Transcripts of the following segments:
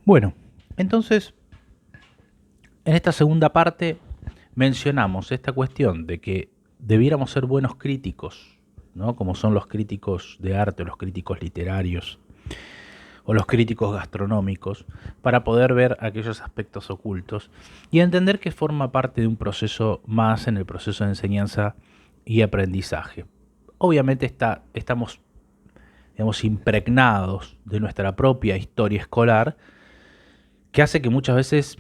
Bueno, entonces, en esta segunda parte mencionamos esta cuestión de que debiéramos ser buenos críticos, ¿no? Como son los críticos de arte, los críticos literarios o los críticos gastronómicos, para poder ver aquellos aspectos ocultos y entender que forma parte de un proceso más en el proceso de enseñanza y aprendizaje. Obviamente estamos, digamos, impregnados de nuestra propia historia escolar, que hace que muchas veces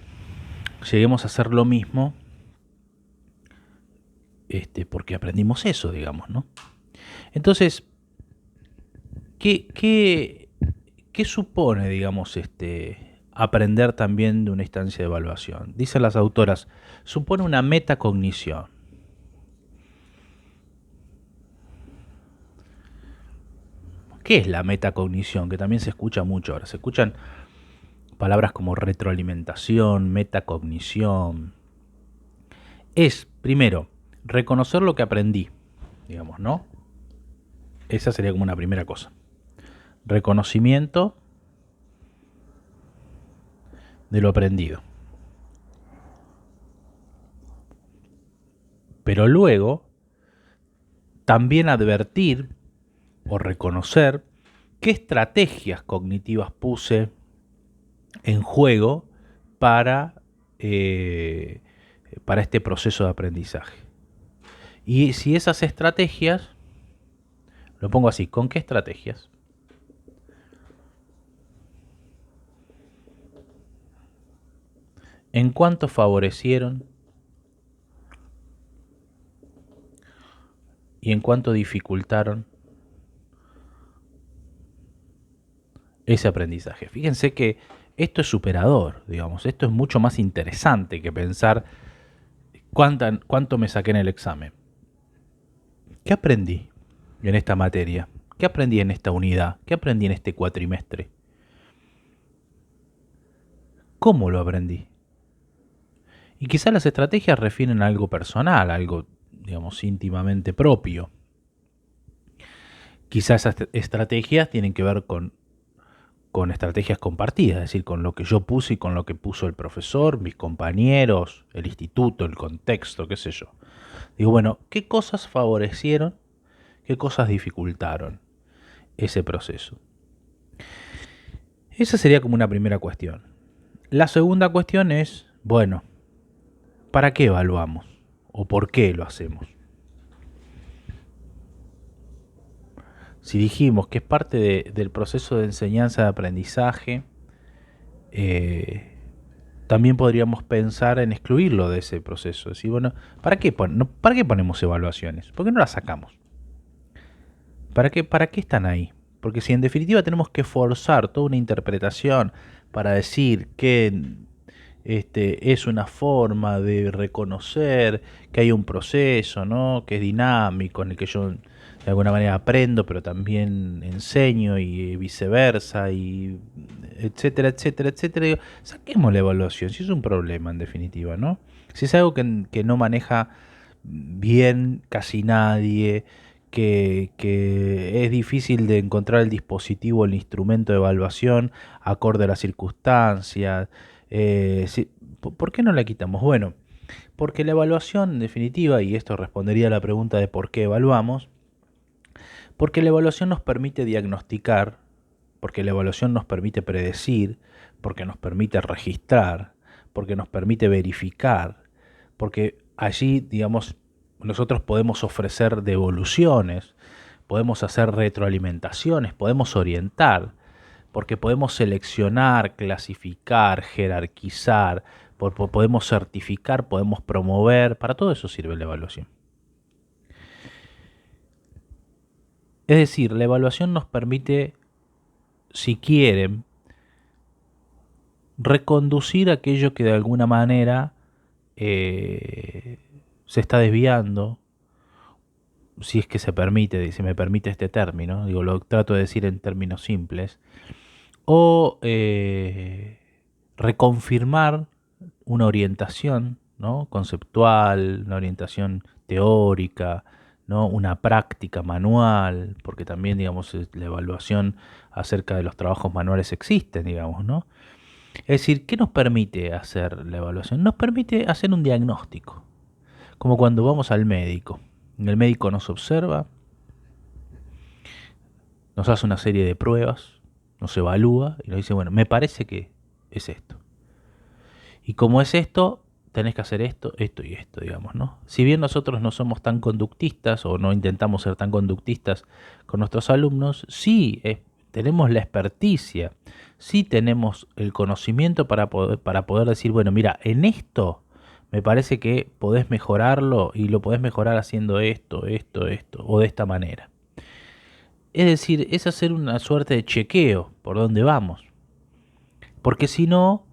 lleguemos a hacer lo mismo, porque aprendimos eso, digamos, ¿no? Entonces, ¿qué supone, digamos, aprender también de una instancia de evaluación? Dicen las autoras, supone una metacognición. ¿Qué es la metacognición? Que también se escucha mucho ahora. Se escuchan palabras como retroalimentación, metacognición. Es, primero, reconocer lo que aprendí, digamos, ¿no? Esa sería como una primera cosa. Reconocimiento de lo aprendido. Pero luego, también advertir o reconocer qué estrategias cognitivas puse en juego para, eh, para este proceso de aprendizaje. Y si esas estrategias, lo pongo así, ¿con qué estrategias? ¿En cuánto favorecieron y en cuánto dificultaron ese aprendizaje? Fíjense que esto es superador, digamos, esto es mucho más interesante que pensar cuánto me saqué en el examen. ¿Qué aprendí en esta materia? ¿Qué aprendí en esta unidad? ¿Qué aprendí en este cuatrimestre? ¿Cómo lo aprendí? Y quizás las estrategias refieren a algo personal, algo, digamos, íntimamente propio. Quizás esas estrategias tienen que ver con estrategias compartidas, es decir, con lo que yo puse y con lo que puso el profesor, mis compañeros, el instituto, el contexto, qué sé yo. Digo, bueno, ¿qué cosas favorecieron? ¿Qué cosas dificultaron ese proceso? Esa sería como una primera cuestión. La segunda cuestión es, bueno, ¿para qué evaluamos? ¿O por qué lo hacemos? Si dijimos que es parte del proceso de enseñanza de aprendizaje, eh, también podríamos pensar en excluirlo de ese proceso. Decir, bueno, ¿para qué ponemos evaluaciones? ¿Por qué no las sacamos? ¿Para qué están ahí? Porque si en definitiva tenemos que forzar toda una interpretación para decir que es una forma de reconocer que hay un proceso, ¿no? Que es dinámico, en el que yo de alguna manera aprendo, pero también enseño y viceversa, y etcétera, etcétera, etcétera. Digo, saquemos la evaluación, si es un problema en definitiva, ¿no? Si es algo que no maneja bien casi nadie, que es difícil de encontrar el dispositivo, el instrumento de evaluación acorde a las circunstancias. ¿Por qué no la quitamos? Bueno, porque la evaluación en definitiva, y esto respondería a la pregunta de por qué evaluamos, porque la evaluación nos permite diagnosticar, porque la evaluación nos permite predecir, porque nos permite registrar, porque nos permite verificar, porque allí, digamos, nosotros podemos ofrecer devoluciones, podemos hacer retroalimentaciones, podemos orientar, porque podemos seleccionar, clasificar, jerarquizar, podemos certificar, podemos promover, para todo eso sirve la evaluación. Es decir, la evaluación nos permite, si quieren, reconducir aquello que de alguna manera se está desviando, si es que se permite, si me permite este término, digo, lo trato de decir en términos simples, o reconfirmar una orientación, ¿no? Conceptual, una orientación teórica, ¿no? Una práctica manual, porque también, digamos, la evaluación acerca de los trabajos manuales existe, digamos, ¿no? Es decir, ¿qué nos permite hacer la evaluación? Nos permite hacer un diagnóstico, como cuando vamos al médico. El médico nos observa, nos hace una serie de pruebas, nos evalúa y nos dice, bueno, me parece que es esto. Y como es esto, tenés que hacer esto, esto y esto, digamos, ¿no? Si bien nosotros no somos tan conductistas o no intentamos ser tan conductistas con nuestros alumnos, sí tenemos la experticia, sí tenemos el conocimiento para poder decir, bueno, mira, en esto me parece que podés mejorarlo y lo podés mejorar haciendo esto, esto, esto, o de esta manera. Es decir, es hacer una suerte de chequeo por dónde vamos. Porque si no,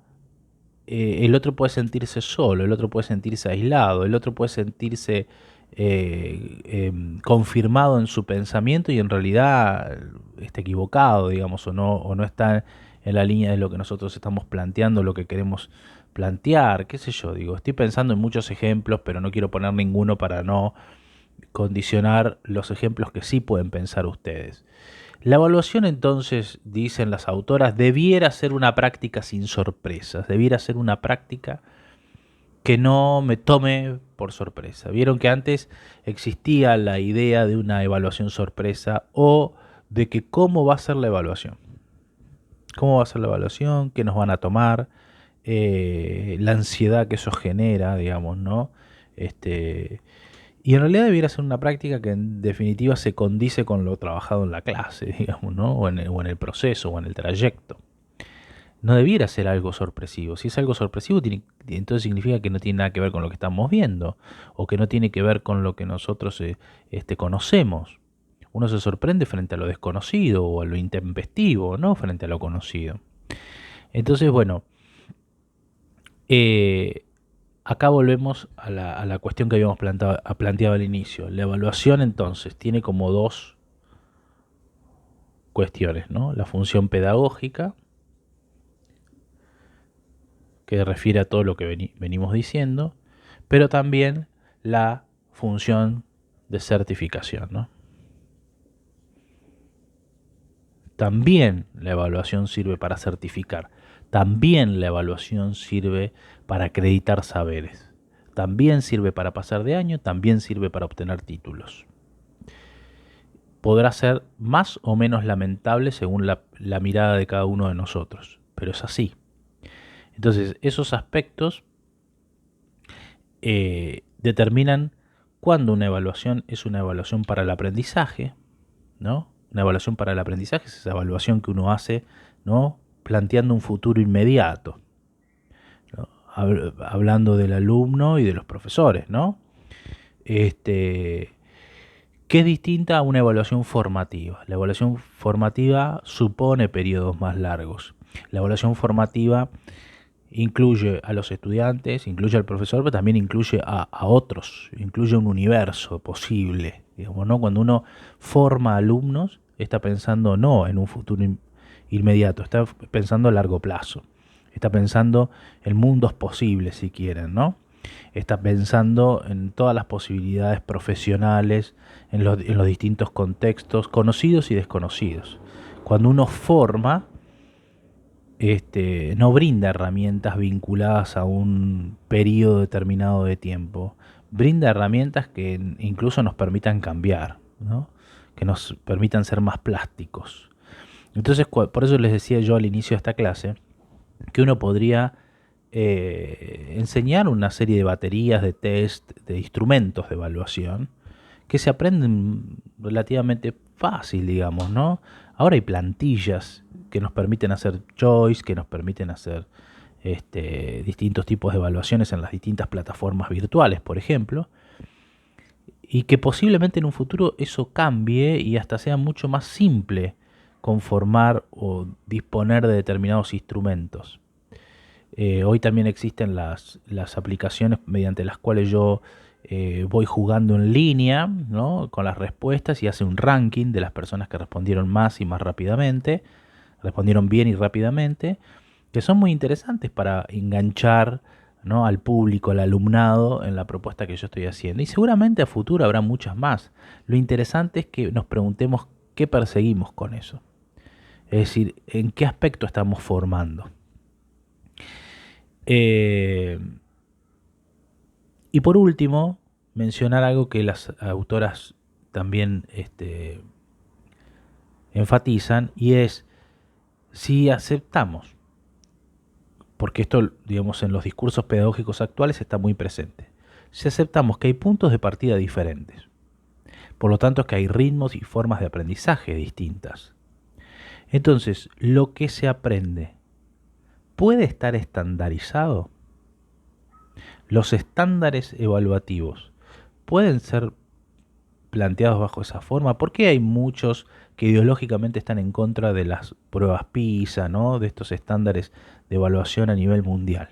el otro puede sentirse solo, el otro puede sentirse aislado, el otro puede sentirse confirmado en su pensamiento y en realidad está equivocado, digamos, o no está en la línea de lo que nosotros estamos planteando, lo que queremos plantear, qué sé yo, digo, estoy pensando en muchos ejemplos, pero no quiero poner ninguno para no condicionar los ejemplos que sí pueden pensar ustedes. La evaluación entonces, dicen las autoras, debiera ser una práctica sin sorpresas, debiera ser una práctica que no me tome por sorpresa. Vieron que antes existía la idea de una evaluación sorpresa o de que cómo va a ser la evaluación. ¿Cómo va a ser la evaluación? ¿Qué nos van a tomar? La ansiedad que eso genera, digamos, ¿no? Y en realidad debiera ser una práctica que en definitiva se condice con lo trabajado en la clase, digamos, ¿no? O en el proceso, o en el trayecto. No debiera ser algo sorpresivo. Si es algo sorpresivo, entonces significa que no tiene nada que ver con lo que estamos viendo, o que no tiene que ver con lo que nosotros conocemos. Uno se sorprende frente a lo desconocido, o a lo intempestivo, no frente a lo conocido. Entonces, bueno, acá volvemos a la cuestión que habíamos planteado al inicio. La evaluación entonces tiene como dos cuestiones, ¿no? La función pedagógica, que refiere a todo lo que venimos diciendo, pero también la función de certificación, ¿no? También la evaluación sirve para certificar, también la evaluación sirve para acreditar saberes, también sirve para pasar de año, también sirve para obtener títulos. Podrá ser más o menos lamentable según la mirada de cada uno de nosotros, pero es así. Entonces, esos aspectos determinan cuándo una evaluación es una evaluación para el aprendizaje, ¿no? Una evaluación para el aprendizaje es esa evaluación que uno hace, ¿no? Planteando un futuro inmediato, ¿no? Hablando del alumno y de los profesores, ¿no? Que es distinta a una evaluación formativa. La evaluación formativa supone periodos más largos. La evaluación formativa incluye a los estudiantes, incluye al profesor, pero también incluye a otros, incluye un universo posible. Digamos, ¿no? Cuando uno forma alumnos, está pensando no en un futuro inmediato, está pensando a largo plazo. Está pensando en mundos posibles, si quieren, ¿no? Está pensando en todas las posibilidades profesionales, en los distintos contextos, conocidos y desconocidos. Cuando uno forma, no brinda herramientas vinculadas a un periodo determinado de tiempo. Brinda herramientas que incluso nos permitan cambiar, ¿no? Que nos permitan ser más plásticos. Entonces, por eso les decía yo al inicio de esta clase que uno podría enseñar una serie de baterías de test, de instrumentos de evaluación, que se aprenden relativamente fácil, digamos, ¿no? Ahora hay plantillas que nos permiten hacer choice, que nos permiten hacer distintos tipos de evaluaciones en las distintas plataformas virtuales, por ejemplo, y que posiblemente en un futuro eso cambie y hasta sea mucho más simple conformar o disponer de determinados instrumentos. Hoy también existen las aplicaciones mediante las cuales yo voy jugando en línea, ¿no? Con las respuestas y hace un ranking de las personas que respondieron más y más rápidamente, respondieron bien y rápidamente, que son muy interesantes para enganchar, ¿no? Al público, al alumnado en la propuesta que yo estoy haciendo. Y seguramente a futuro habrá muchas más. Lo interesante es que nos preguntemos qué perseguimos con eso. Es decir, en qué aspecto estamos formando. Eh, y por último, mencionar algo que las autoras también enfatizan, y es si aceptamos, porque esto, digamos, en los discursos pedagógicos actuales está muy presente, si aceptamos que hay puntos de partida diferentes, por lo tanto es que hay ritmos y formas de aprendizaje distintas, entonces lo que se aprende puede estar estandarizado. Los estándares evaluativos pueden ser planteados bajo esa forma. ¿Por qué hay muchos que ideológicamente están en contra de las pruebas PISA, ¿no? De estos estándares de evaluación a nivel mundial?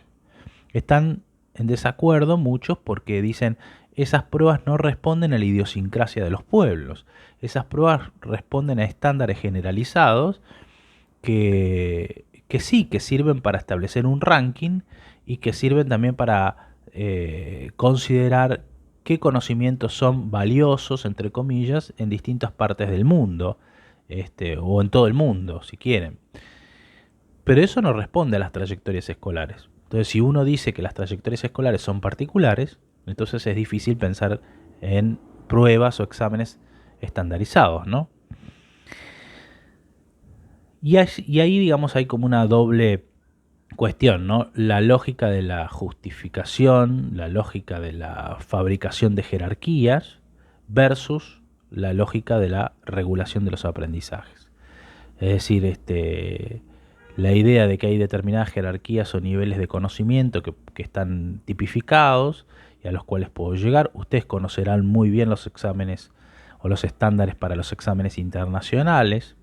Están en desacuerdo muchos porque dicen esas pruebas no responden a la idiosincrasia de los pueblos. Esas pruebas responden a estándares generalizados que sí, que sirven para establecer un ranking y que sirven también para considerar qué conocimientos son valiosos, entre comillas, en distintas partes del mundo, o en todo el mundo, si quieren. Pero eso no responde a las trayectorias escolares. Entonces, si uno dice que las trayectorias escolares son particulares, entonces es difícil pensar en pruebas o exámenes estandarizados, ¿no? Y ahí, digamos, hay como una doble cuestión, ¿no? La lógica de la justificación, la lógica de la fabricación de jerarquías versus la lógica de la regulación de los aprendizajes. Es decir, la idea de que hay determinadas jerarquías o niveles de conocimiento que están tipificados y a los cuales puedo llegar. Ustedes conocerán muy bien los exámenes o los estándares para los exámenes internacionales.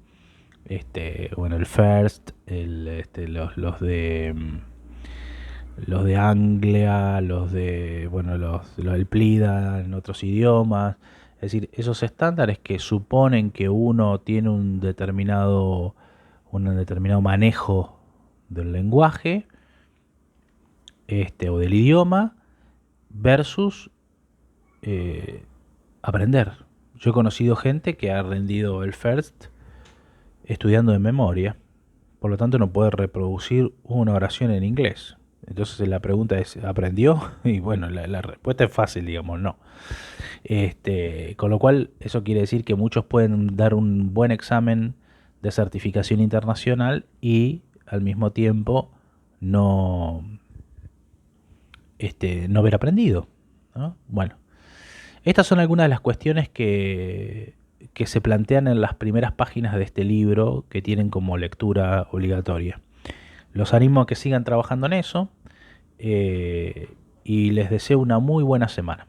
Bueno, el FIRST, los de Anglia, los del PLIDA en otros idiomas. Es decir, esos estándares que suponen que uno tiene un determinado manejo del lenguaje, o del idioma, versus aprender. Yo he conocido gente que ha rendido el FIRST estudiando de memoria, por lo tanto no puede reproducir una oración en inglés. Entonces la pregunta es, ¿aprendió? Y bueno, la respuesta es fácil, digamos, no. Con lo cual, eso quiere decir que muchos pueden dar un buen examen de certificación internacional y al mismo tiempo no, no haber aprendido, ¿no? Bueno, estas son algunas de las cuestiones que se plantean en las primeras páginas de este libro que tienen como lectura obligatoria. Los animo a que sigan trabajando en eso y les deseo una muy buena semana.